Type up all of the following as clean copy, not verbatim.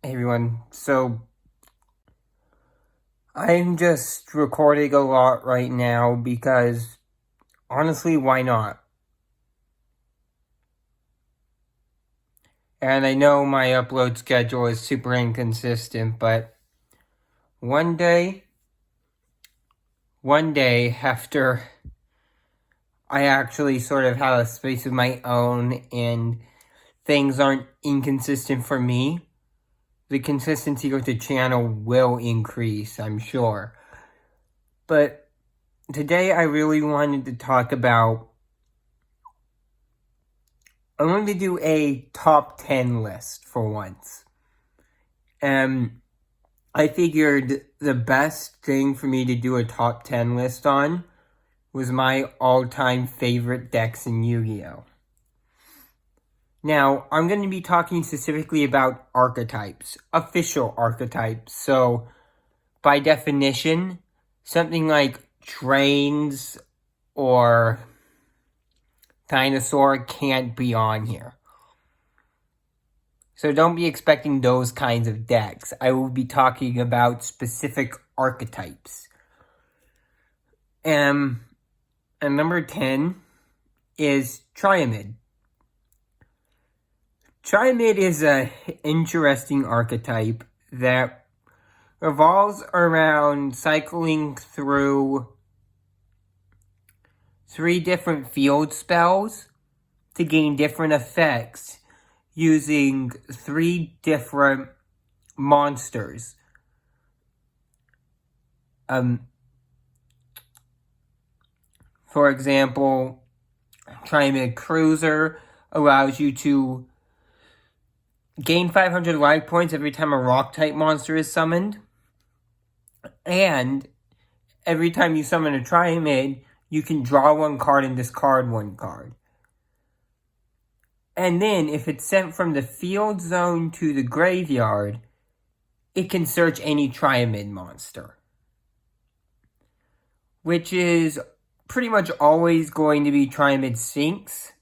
Hey everyone, so I'm just recording a lot right now because honestly, why not? And I know my upload schedule is super inconsistent, but one day after I actually sort of have a space of my own and things aren't inconsistent for me, the consistency of the channel will increase, I'm sure. But today I really wanted to talk about I'm going to do a top 10 list for once. And I figured the best thing for me to do a top 10 list on was my all-time favorite decks in Yu-Gi-Oh! Now, I'm going to be talking specifically about archetypes, official archetypes. So, by definition, something like trains or dinosaur can't be on here. So don't be expecting those kinds of decks. I will be talking about specific archetypes. And number 10 is Triamid. Triamid is an interesting archetype that revolves around cycling through 3 different field spells to gain different effects using 3 different monsters. For example, Triamid Cruiser allows you to gain 500 life points every time a rock-type monster is summoned. And every time you summon a Triamid, you can draw 1 card and discard 1 card. And then, if it's sent from the field zone to the graveyard, it can search any Triamid monster. Which is pretty much always going to be Triamid Sphinx.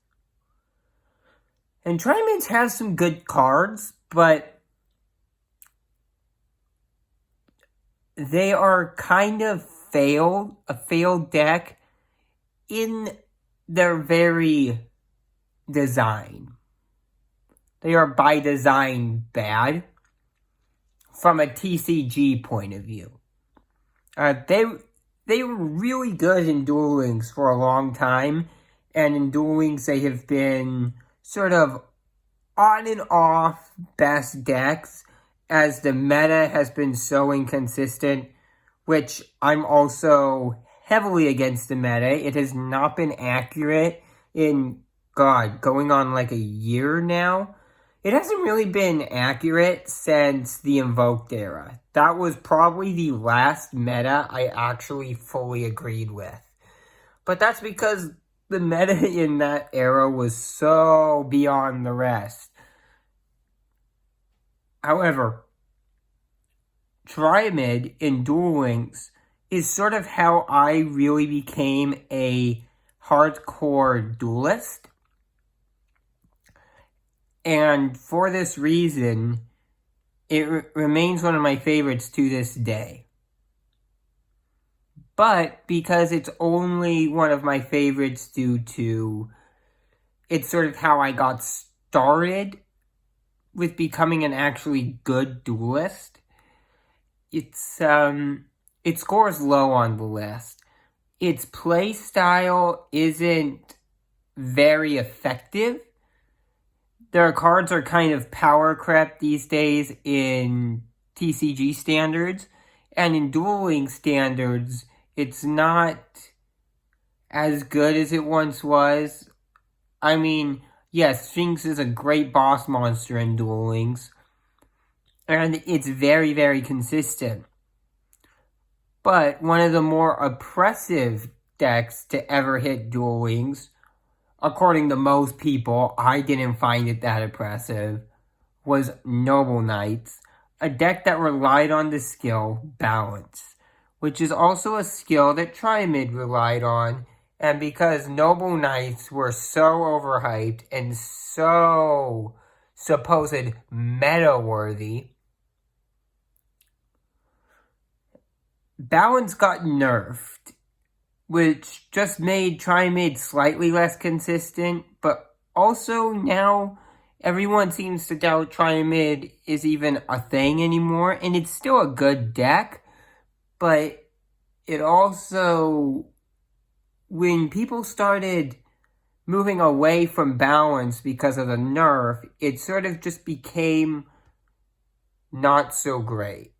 And Triamids have some good cards, but they are kind of a failed deck in their very design. They are by design bad from a TCG point of view. They were really good in Duel Links for a long time, and in Duel Links they have been sort of on and off best decks as the meta has been so inconsistent, which I'm also heavily against the meta. It has not been accurate in, going on like a year now. It hasn't really been accurate since the Invoked era. That was probably the last meta I actually fully agreed with. But that's because the meta in that era was so beyond the rest. However, Triamid in Duel Links is sort of how I really became a hardcore duelist. And for this reason, it remains one of my favorites to this day. But because it's only one of my favorites due to it's sort of how I got started with becoming an actually good duelist, it scores low on the list. Its play style isn't very effective. Their cards are kind of power crept these days in TCG standards, and in Duel Links standards, it's not as good as it once was. I mean, yes, Sphinx is a great boss monster in Duel Links, and it's very, very consistent. But one of the more oppressive decks to ever hit Duel Links, according to most people, I didn't find it that oppressive, was Noble Knights, a deck that relied on the skill Balance, which is also a skill that Triamid relied on, and because Noble Knights were so overhyped and so supposed meta-worthy, Balance got nerfed, which just made Tri-Mid slightly less consistent, but also now everyone seems to doubt Tri-Mid is even a thing anymore, and it's still a good deck, but it also, when people started moving away from balance because of the nerf, it sort of just became not so great.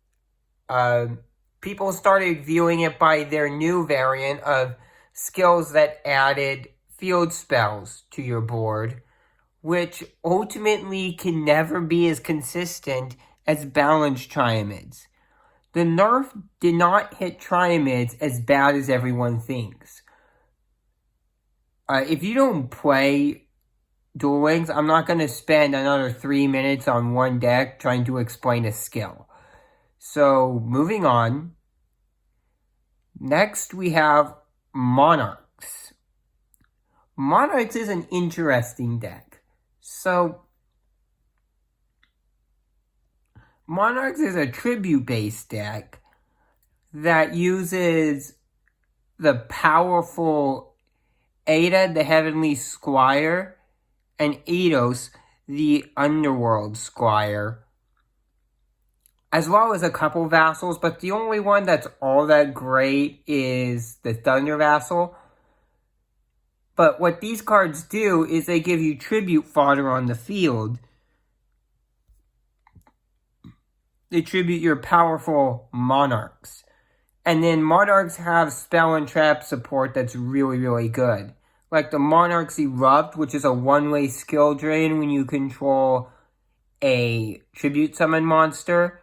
People started viewing it by their new variant of skills that added field spells to your board, which ultimately can never be as consistent as balanced Triamids. The nerf did not hit Triamids as bad as everyone thinks. If you don't play Duel Links, I'm not going to spend another 3 minutes on one deck trying to explain a skill. So, moving on. Next, we have Monarchs. Monarchs is an interesting deck. So, Monarchs is a tribute-based deck that uses the powerful Ada, the Heavenly Squire, and Eidos, the Underworld Squire, as well as a couple vassals, but the only one that's all that great is the Thunder Vassal. But what these cards do is they give you tribute fodder on the field. They tribute your powerful Monarchs. And then Monarchs have spell and trap support that's really, really good. Like the Monarchs Erupt, which is a one-way skill drain when you control a tribute summon monster.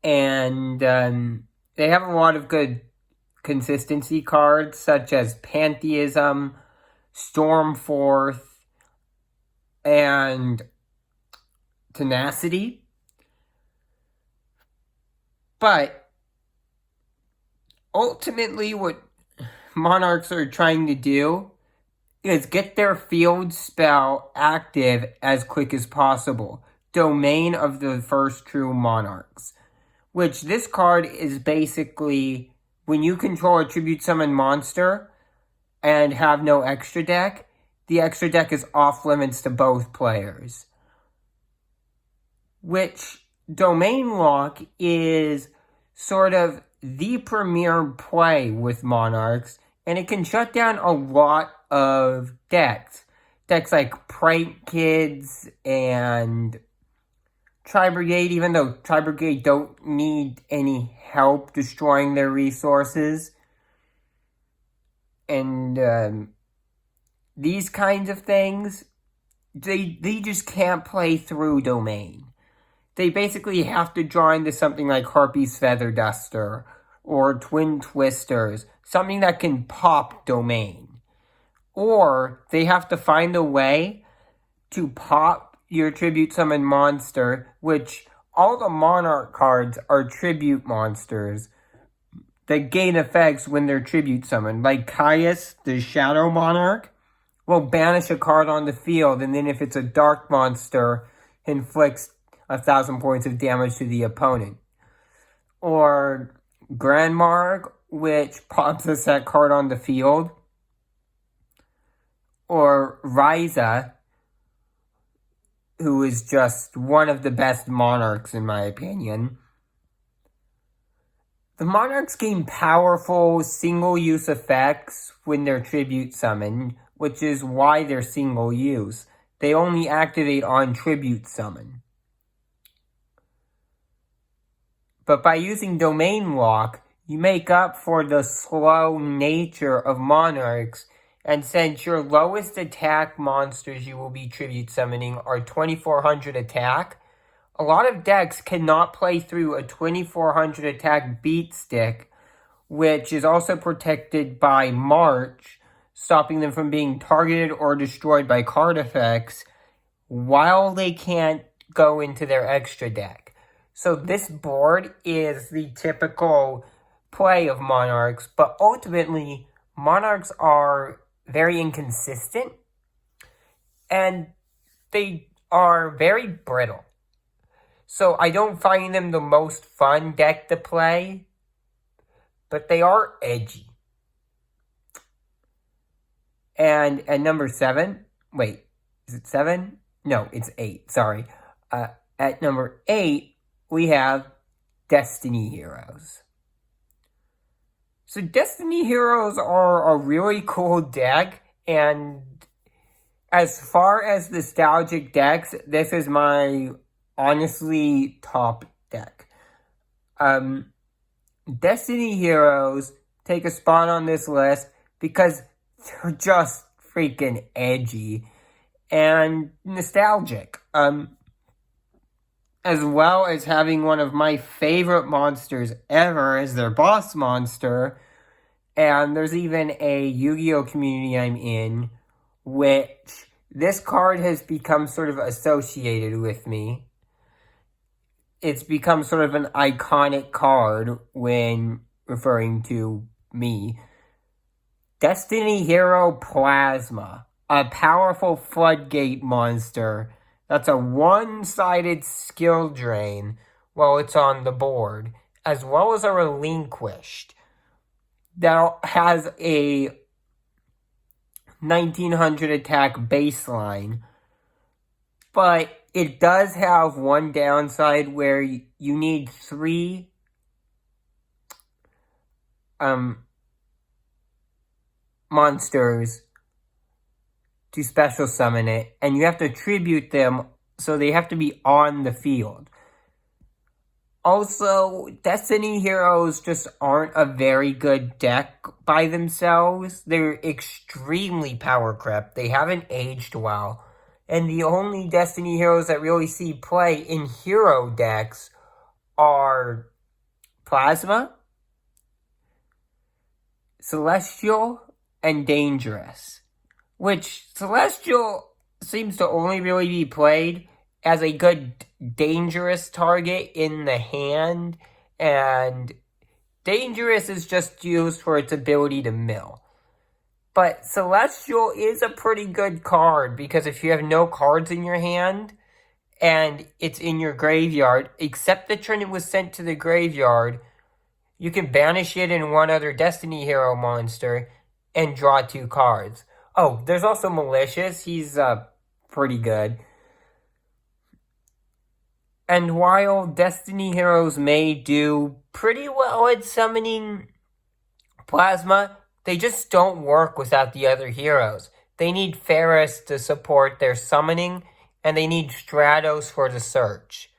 And they have a lot of good consistency cards, such as Pantheism, Stormforth, and Tenacity. But ultimately, what Monarchs are trying to do is get their field spell active as quick as possible. Domain of the First True Monarchs. Which this card is basically when you control a tribute summon monster and have no extra deck, the extra deck is off limits to both players. Which Domain Lock is sort of the premier play with Monarchs, and it can shut down a lot of decks. Decks like Prank Kids and Tri-Brigade, even though Tri-Brigade don't need any help destroying their resources. And these kinds of things, they just can't play through Domain. They basically have to draw into something like Harpy's Feather Duster or Twin Twisters, something that can pop Domain. Or they have to find a way to pop your tribute summon monster, which all the Monarch cards are tribute monsters that gain effects when they're tribute summoned. Like Caius, the Shadow Monarch, will banish a card on the field, and then if it's a dark monster, inflicts 1,000 points of damage to the opponent. Or Grand Marg, which pops a set card on the field. Or Ryza, who is just one of the best Monarchs in my opinion. The Monarchs gain powerful single-use effects when they're tribute summoned, which is why they're single-use. They only activate on tribute summon. But by using Domain Lock, you make up for the slow nature of Monarchs. And since your lowest attack monsters you will be tribute summoning are 2400 attack, a lot of decks cannot play through a 2400 attack beat stick, which is also protected by March, stopping them from being targeted or destroyed by card effects, while they can't go into their extra deck. So this board is the typical play of Monarchs, but ultimately, Monarchs are very inconsistent, and they are very brittle. So I don't find them the most fun deck to play, but they are edgy. And at number 7, wait, is it 7? No, it's 8, sorry. At number 8, we have Destiny Heroes. So Destiny Heroes are a really cool deck, and as far as nostalgic decks, this is my honestly top deck. Destiny Heroes take a spot on this list because they're just freaking edgy and nostalgic. As well as having one of my favorite monsters ever as their boss monster. And there's even a Yu-Gi-Oh! Community I'm in, which this card has become sort of associated with me. It's become sort of an iconic card when referring to me. Destiny Hero Plasma, a powerful floodgate monster that's a one-sided skill drain while it's on the board, as well as a relinquished that has a 1900 attack baseline, but it does have one downside where you need 3 monsters to special summon it, and you have to tribute them, so they have to be on the field. Also, Destiny Heroes just aren't a very good deck by themselves. They're extremely power crept. They haven't aged well. And the only Destiny Heroes that really see play in hero decks are Plasma, Celestial, and Dangerous. Which, Celestial seems to only really be played as a good Dangerous target in the hand, and Dangerous is just used for its ability to mill. But Celestial is a pretty good card, because if you have no cards in your hand, and it's in your graveyard, except the turn it was sent to the graveyard, you can banish it in one other Destiny Hero monster, and draw 2 cards. Oh, there's also Malicious, he's pretty good. And while Destiny Heroes may do pretty well at summoning Plasma, they just don't work without the other heroes. They need Ferris to support their summoning, and they need Stratos for the search.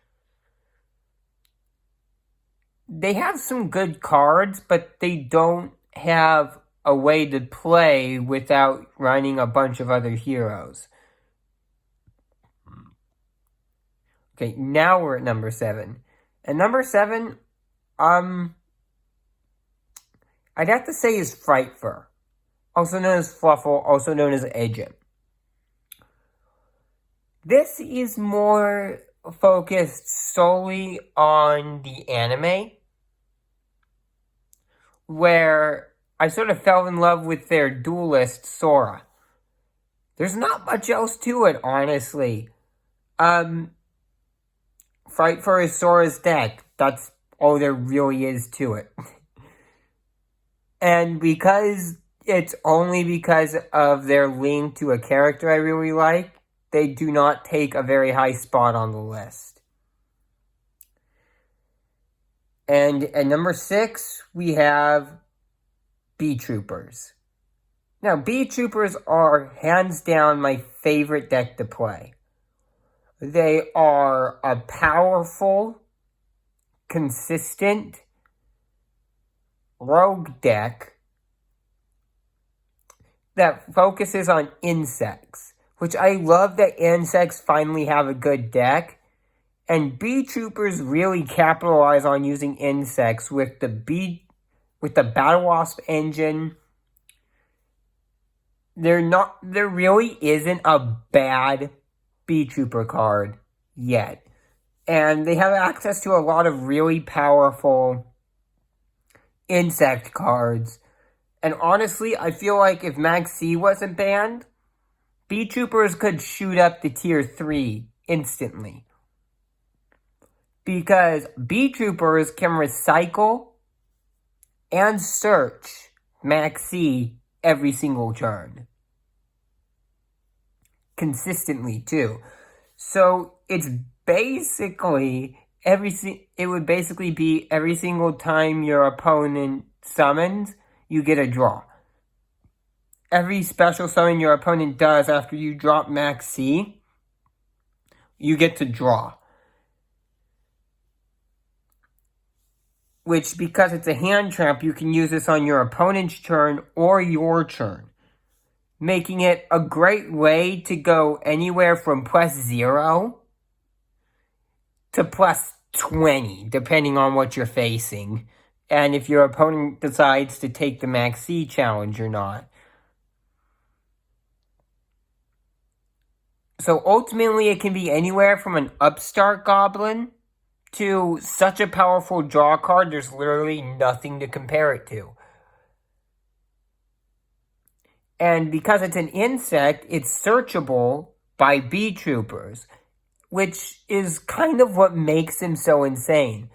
They have some good cards, but they don't have a way to play without running a bunch of other heroes. Okay, now we're at number 7. And number 7, I'd have to say is Frightfur, also known as Fluffle, also known as Agent. This is more focused solely on the anime, where I sort of fell in love with their duelist, Sora. There's not much else to it, honestly. Frightfur is Sora's deck. That's all there really is to it. And it's only because of their link to a character I really like, they do not take a very high spot on the list. And at number 6, we have Bee Troopers. Now, Bee Troopers are hands down my favorite deck to play. They are a powerful, consistent rogue deck that focuses on insects, which I love that insects finally have a good deck. And Bee Troopers really capitalize on using insects with the Battle Wasp engine. There really isn't a bad Bee Trooper card yet. And they have access to a lot of really powerful insect cards. And honestly, I feel like if Mag C wasn't banned, Bee Troopers could shoot up to tier 3 instantly. because B Troopers can recycle and search Max C every single turn. Consistently, too. So it's basically it would basically be every single time your opponent summons, you get a draw. Every special summon your opponent does after you drop Max C, you get to draw. Which, because it's a hand trap, you can use this on your opponent's turn or your turn, making it a great way to go anywhere from +0 to +20, depending on what you're facing, and if your opponent decides to take the Max C challenge or not. So ultimately, it can be anywhere from an upstart goblin to such a powerful draw card, there's literally nothing to compare it to. And because it's an insect, it's searchable by B Troopers, which is kind of what makes them so insane.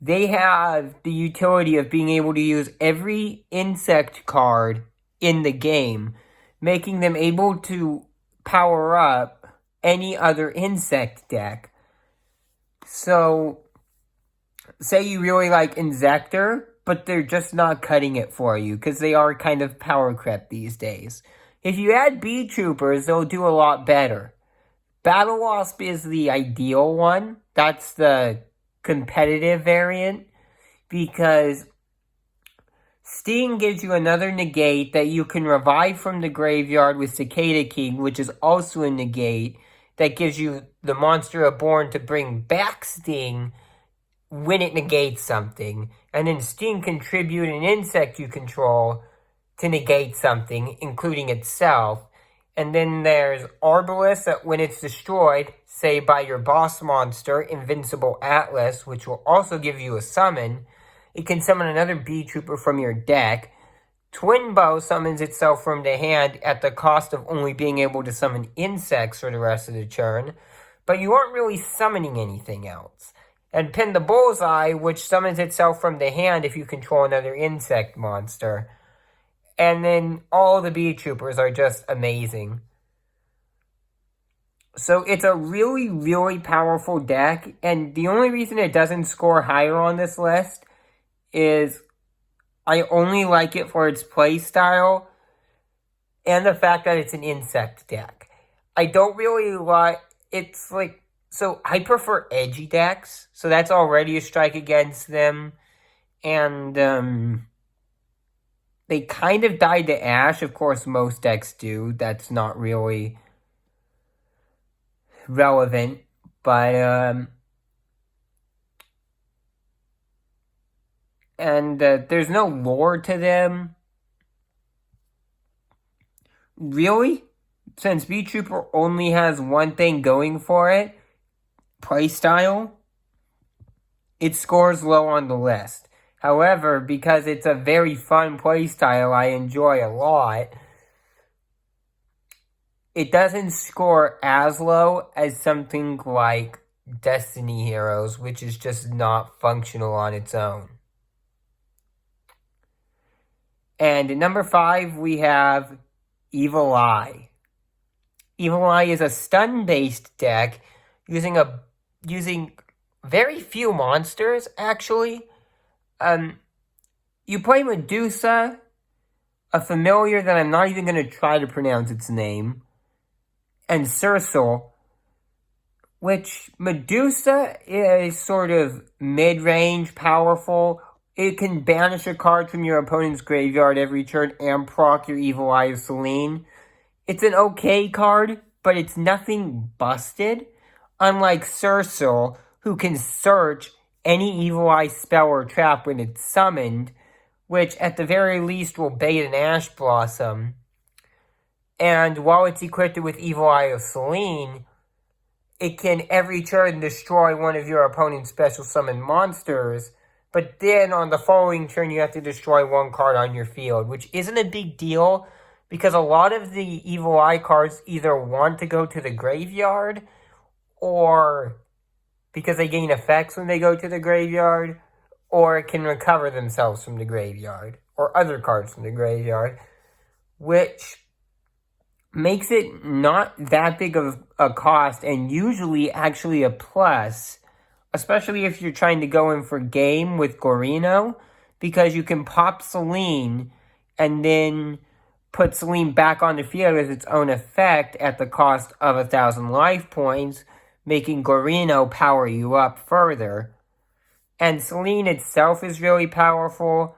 They have the utility of being able to use every insect card in the game, making them able to power up any other insect deck. So, say you really like Insector, but they're just not cutting it for you, because they are kind of power crept these days. If you add B Troopers, they'll do a lot better. Battle Wasp is the ideal one. That's the competitive variant, because Sting gives you another negate that you can revive from the graveyard with Cicada King, which is also a negate that gives you the Monster Reborn to bring back Sting when it negates something. And then Sting can tribute an insect you control to negate something, including itself. And then there's Arbalest that when it's destroyed, say by your boss monster, Invincible Atlas, which will also give you a summon, it can summon another B Trooper from your deck. Twin Bow summons itself from the hand at the cost of only being able to summon insects for the rest of the turn, but you aren't really summoning anything else. And Pin the Bullseye, which summons itself from the hand if you control another insect monster. And then all the B Troopers are just amazing. So it's a really, really powerful deck, and the only reason it doesn't score higher on this list is I only like it for its playstyle and the fact that it's an insect deck. I don't really like, it's like, so I prefer edgy decks, so that's already a strike against them, and they kind of died to Ash. Of course, most decks do. That's not really relevant, but there's no lore to them. Really? Since B Trooper only has one thing going for it, playstyle, it scores low on the list. However, because it's a very fun playstyle I enjoy a lot, it doesn't score as low as something like Destiny Heroes, which is just not functional on its own. And at number 5, we have Evil Eye. Evil Eye is a stun-based deck using very few monsters, actually. You play Medusa, a familiar that I'm not even going to try to pronounce its name, and Cercel, which Medusa is sort of mid-range, powerful. It can banish a card from your opponent's graveyard every turn and proc your Evil Eye of Selene. It's an okay card, but it's nothing busted, unlike Cercel, who can search any Evil Eye spell or trap when it's summoned, which at the very least will bait an Ash Blossom. And while it's equipped with Evil Eye of Selene, it can every turn destroy one of your opponent's special summon monsters, but then on the following turn you have to destroy one card on your field, which isn't a big deal because a lot of the Evil Eye cards either want to go to the graveyard or because they gain effects when they go to the graveyard, or can recover themselves from the graveyard, or other cards from the graveyard, which makes it not that big of a cost, and usually actually a plus, especially if you're trying to go in for game with Gorino, because you can pop Selene and then put Selene back on the field as its own effect at the cost of 1,000 life points, making Gorino power you up further. And Selene itself is really powerful.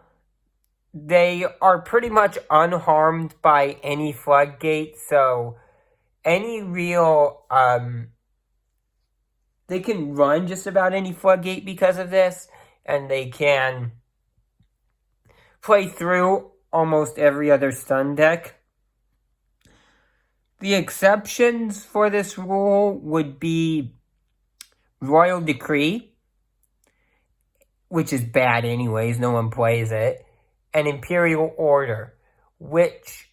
They are pretty much unharmed by any floodgate, so any real, they can run just about any floodgate because of this, and they can play through almost every other stun deck. The exceptions for this rule would be Royal Decree, which is bad anyways, no one plays it, and Imperial Order, which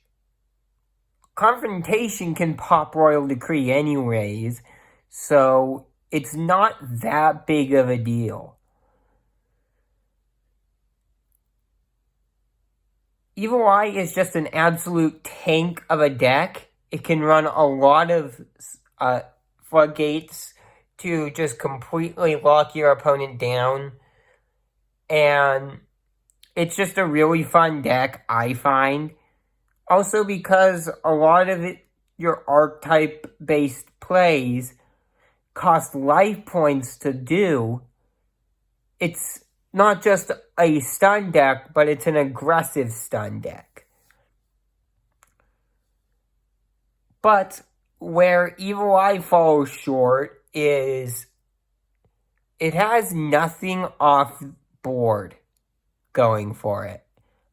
Confrontation can pop Royal Decree anyways, so it's not that big of a deal. Evil Eye is just an absolute tank of a deck. It can run a lot of floodgates to just completely lock your opponent down. And it's just a really fun deck, I find. Also because a lot of it, your archetype-based plays cost life points to do. It's not just a stun deck, but it's an aggressive stun deck. But where Evil Eye falls short is it has nothing off board going for it.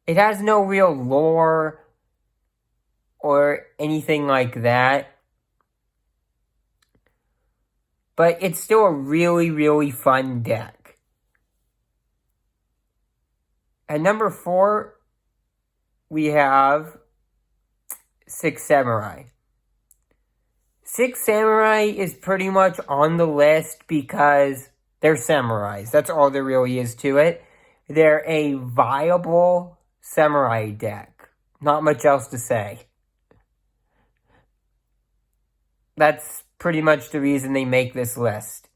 It has no real lore or anything like that. But it's still a really, really fun deck. At number 4, we have 6 Samurai. 6 Samurai is pretty much on the list because they're samurais. That's all there really is to it. They're a viable samurai deck. Not much else to say. That's pretty much the reason they make this list.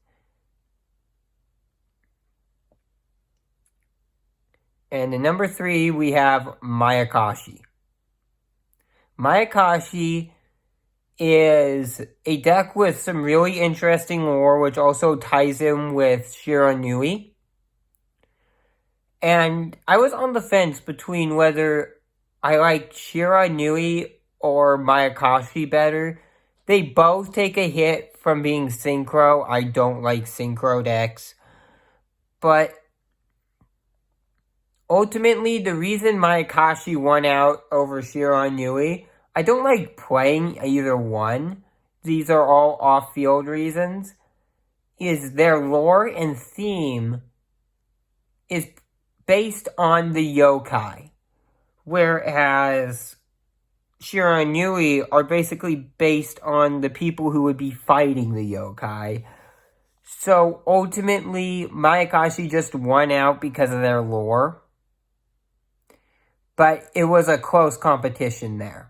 And at number 3, we have Mayakashi. Mayakashi is a deck with some really interesting lore, which also ties in with Shiranui. And I was on the fence between whether I like Shiranui or Mayakashi better. They both take a hit from being synchro. I don't like synchro decks. But ultimately, the reason Mayakashi won out over Shiranui, I don't like playing either one. These are all off-field reasons. Is their lore and theme is based on the yokai. Whereas Shiranui are basically based on the people who would be fighting the yokai. So ultimately, Mayakashi just won out because of their lore. But it was a close competition there.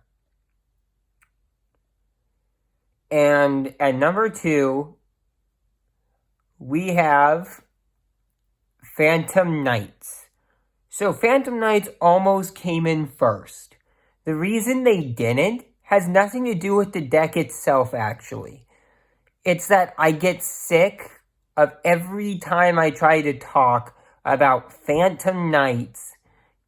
And at number 2, we have Phantom Knights. So Phantom Knights almost came in first. The reason they didn't has nothing to do with the deck itself, actually. It's that I get sick of every time I try to talk about Phantom Knights,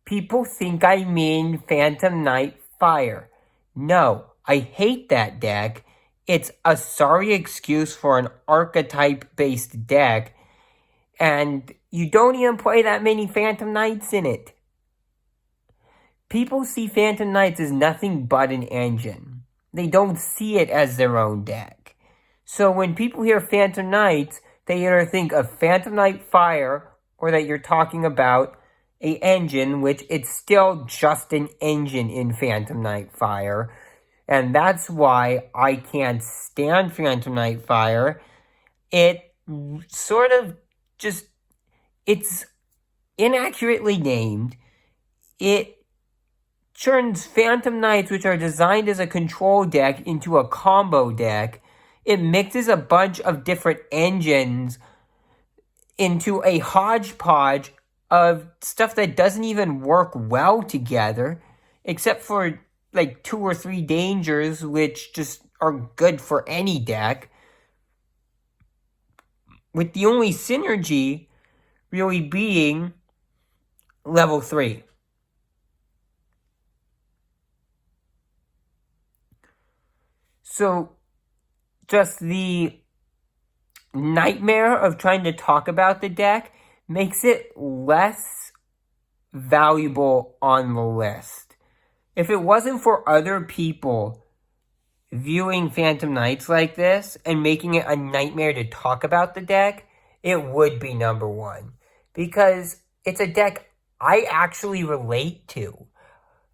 people think I mean Phantom Knight Fire. No, I hate that deck. It's a sorry excuse for an archetype-based deck, and you don't even play that many Phantom Knights in it. People see Phantom Knights as nothing but an engine. They don't see it as their own deck. So when people hear Phantom Knights, they either think of Phantom Knight Fire, or that you're talking about a engine, which it's still just an engine in Phantom Knight Fire. And that's why I can't stand Phantom Knight Fire. It sort of just, it's inaccurately named. It turns Phantom Knights, which are designed as a control deck, into a combo deck. It mixes a bunch of different engines into a hodgepodge of stuff that doesn't even work well together, except for like 2 or 3 dangers, which just are good for any deck, with the only synergy really being level 3. So, just the nightmare of trying to talk about the deck makes it less valuable on the list. If it wasn't for other people viewing Phantom Knights like this and making it a nightmare to talk about the deck, it would be number 1. Because it's a deck I actually relate to.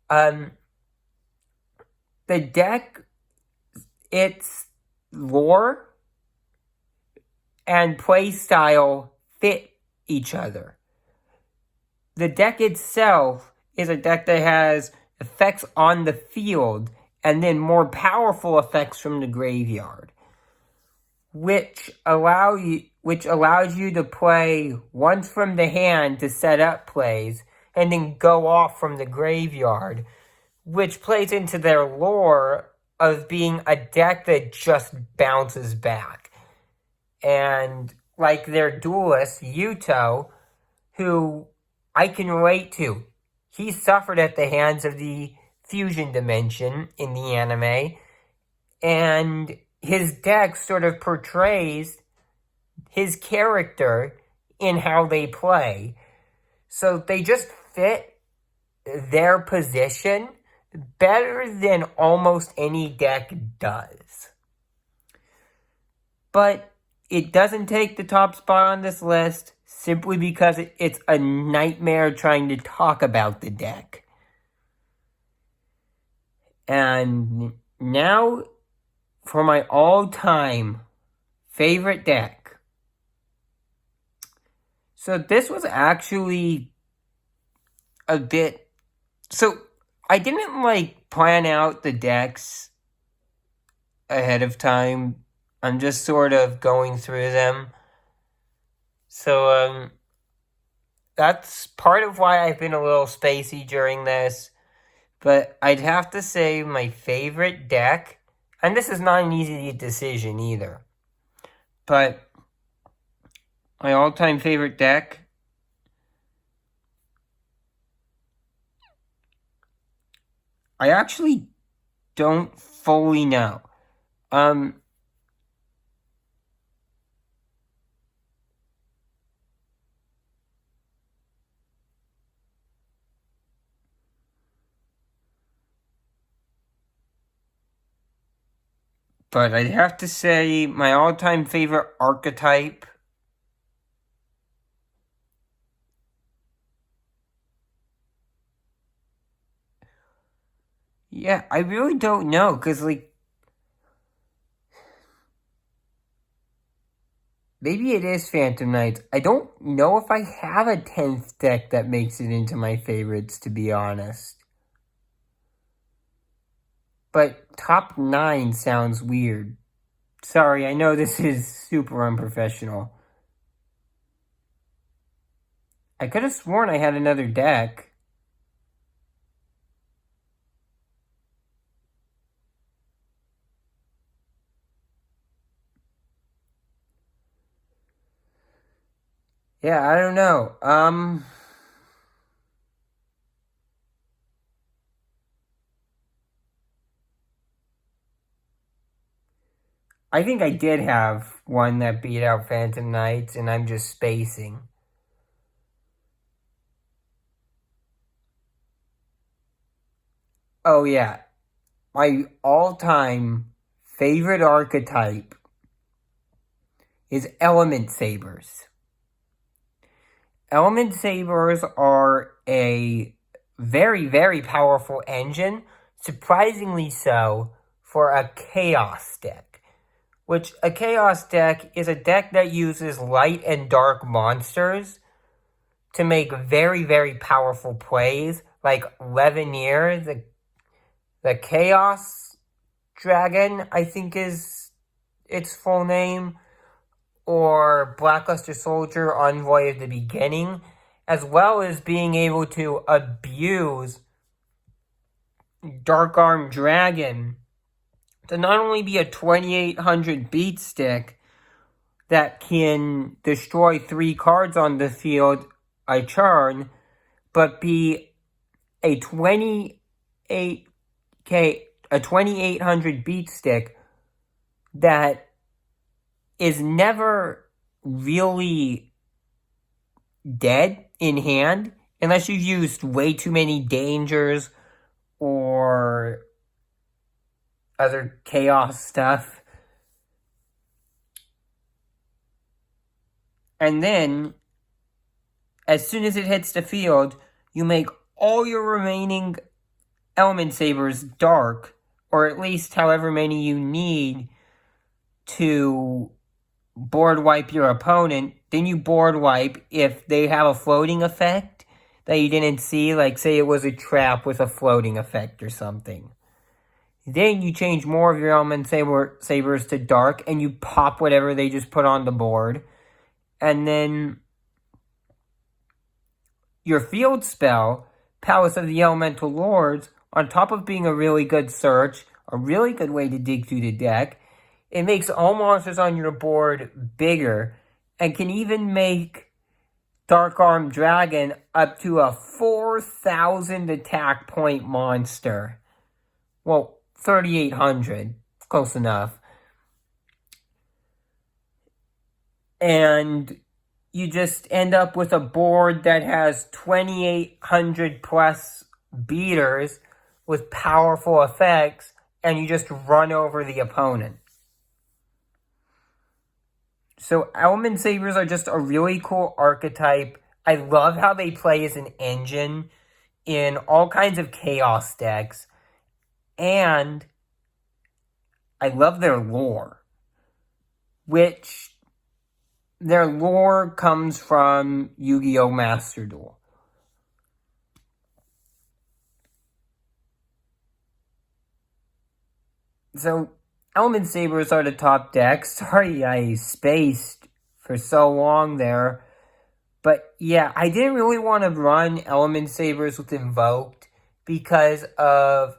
The deck, its lore and play style fit each other. The deck itself is a deck that has effects on the field and then more powerful effects from the graveyard, which allows you to play once from the hand to set up plays and then go off from the graveyard, which plays into their lore of being a deck that just bounces back. And like their duelist, Yuto, who I can relate to. He suffered at the hands of the fusion dimension in the anime, and his deck sort of portrays his character in how they play. So they just fit their position better than almost any deck does. But it doesn't take the top spot on this list simply because it's a nightmare trying to talk about the deck. And now for my all-time favorite deck. So this was actually a bit... So I didn't plan out the decks ahead of time. I'm just sort of going through them. So that's part of why I've been a little spacey during this. But I'd have to say my favorite deck, and this is not an easy decision either, but my all-time favorite deck, I actually don't fully know. But I'd have to say my all-time favorite archetype yeah, I really don't know, because, maybe it is Phantom Knights. I don't know if I have a 10th deck that makes it into my favorites, to be honest. But top 9 sounds weird. Sorry, I know this is super unprofessional. I could have sworn I had another deck. Yeah, I don't know. I think I did have one that beat out Phantom Knights, and I'm just spacing. Oh yeah, my all-time favorite archetype is Element Sabers. Element Sabers are a very, very powerful engine, surprisingly so, for a Chaos deck. which a Chaos deck is a deck that uses light and dark monsters to make very, very powerful plays, like Leveneer, the Chaos Dragon, I think is its full name, or Blackluster Soldier, Envoy of the Beginning, as well as being able to abuse Dark Arm Dragon to not only be a 2800 beat stick that can destroy 3 cards on the field a turn, but be a 2800 beat stick that is never really dead in hand unless you've used way too many dangers or other chaos stuff. And then, as soon as it hits the field, you make all your remaining Element Sabers dark, or at least however many you need to board wipe your opponent. Then you board wipe if they have a floating effect that you didn't see, like say it was a trap with a floating effect or something. Then you change more of your Element Sabers to dark, and you pop whatever they just put on the board. And then your field spell, Palace of the Elemental Lords, on top of being a really good search, a really good way to dig through the deck, it makes all monsters on your board bigger, and can even make Dark Arm Dragon up to a 4,000 attack point monster. Well, 3,800. Close enough. And you just end up with a board that has 2,800 plus beaters with powerful effects, and you just run over the opponent. So Element Sabers are just a really cool archetype. I love how they play as an engine in all kinds of chaos decks. And I love their lore, which their lore comes from Yu-Gi-Oh! Master Duel. So, Element Sabers are the top deck. Sorry I spaced for so long there. But yeah, I didn't really want to run Element Sabers with Invoked because of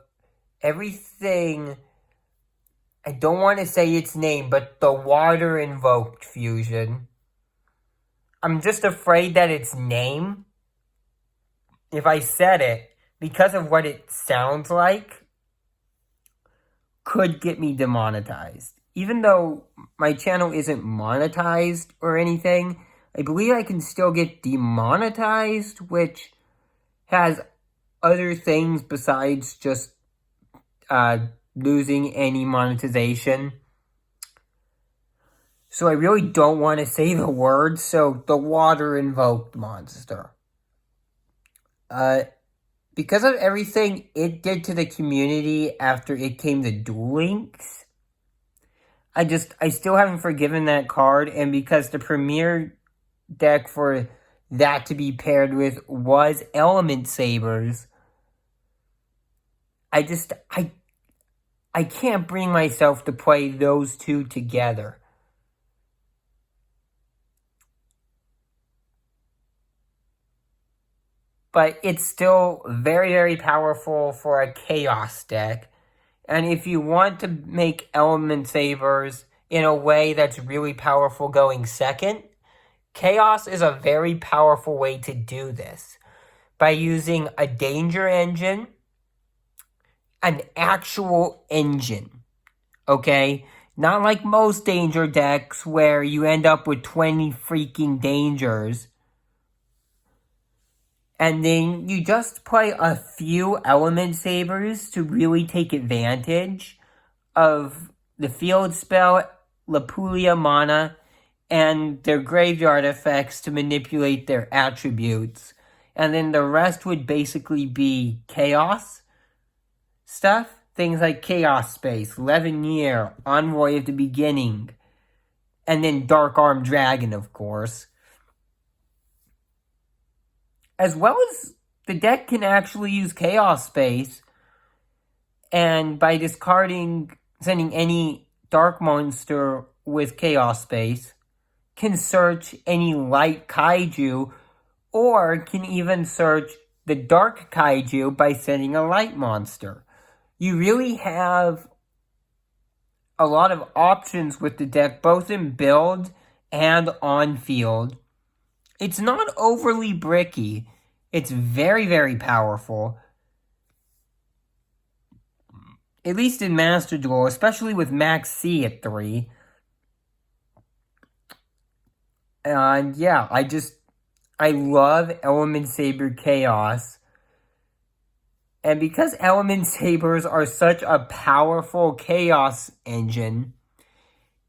everything. I don't want to say its name, but the Water Invoked fusion. I'm just afraid that its name, if I said it, because of what it sounds like, could get me demonetized. Even though my channel isn't monetized or anything, I believe I can still get demonetized, which has other things besides just losing any monetization. So I really don't want to say the word, so the Water Invoked monster. Because of everything it did to the community after it came to Duel Links, I still haven't forgiven that card, and because the premier deck for that to be paired with was Element Sabers, I can't bring myself to play those two together. But it's still very, very powerful for a Chaos deck. And if you want to make Element Sabers in a way that's really powerful going second, Chaos is a very powerful way to do this. By using a Danger Engine, an actual engine, okay? Not like most Danger decks where you end up with 20 freaking Dangers. And then you just play a few Element Sabers to really take advantage of the field spell, Lapulia mana, and their graveyard effects to manipulate their attributes. And then the rest would basically be chaos stuff things like Chaos Space, Levineer, Envoy of the Beginning, and then Dark Arm Dragon, of course. As well as the deck can actually use Chaos Space, and by discarding, sending any Dark Monster with Chaos Space, can search any Light Kaiju, or can even search the Dark Kaiju by sending a Light Monster. You really have a lot of options with the deck, both in build and on field. It's not overly bricky. It's very, very powerful. At least in Master Duel, especially with Max C at 3. And yeah, I love Element Saber Chaos. And because Element Sabers are such a powerful Chaos engine,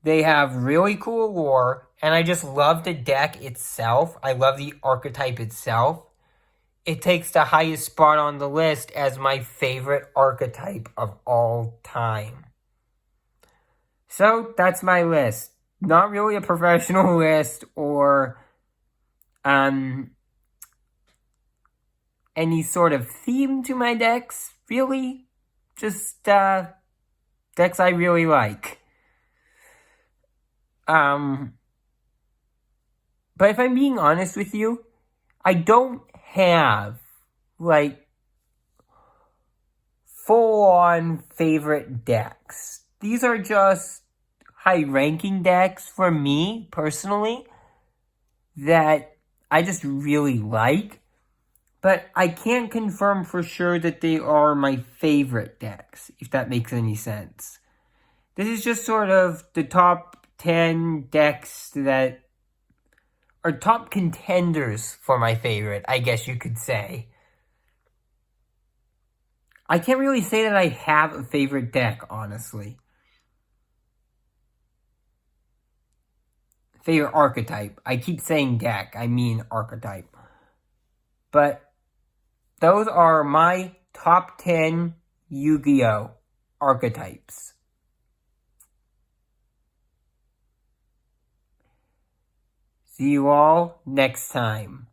they have really cool lore, and I just love the deck itself. I love the archetype itself. It takes the highest spot on the list as my favorite archetype of all time. So, that's my list. Not really a professional list or any sort of theme to my decks, really. Just decks I really like. But if I'm being honest with you, I don't have, like, full-on favorite decks. These are just high-ranking decks for me, personally, that I just really like. But I can't confirm for sure that they are my favorite decks, if that makes any sense. This is just sort of the top 10 decks that are top contenders for my favorite, I guess you could say. I can't really say that I have a favorite deck, honestly. Favorite archetype. I keep saying deck, I mean archetype. But those are my top 10 Yu-Gi-Oh! Archetypes. See you all next time.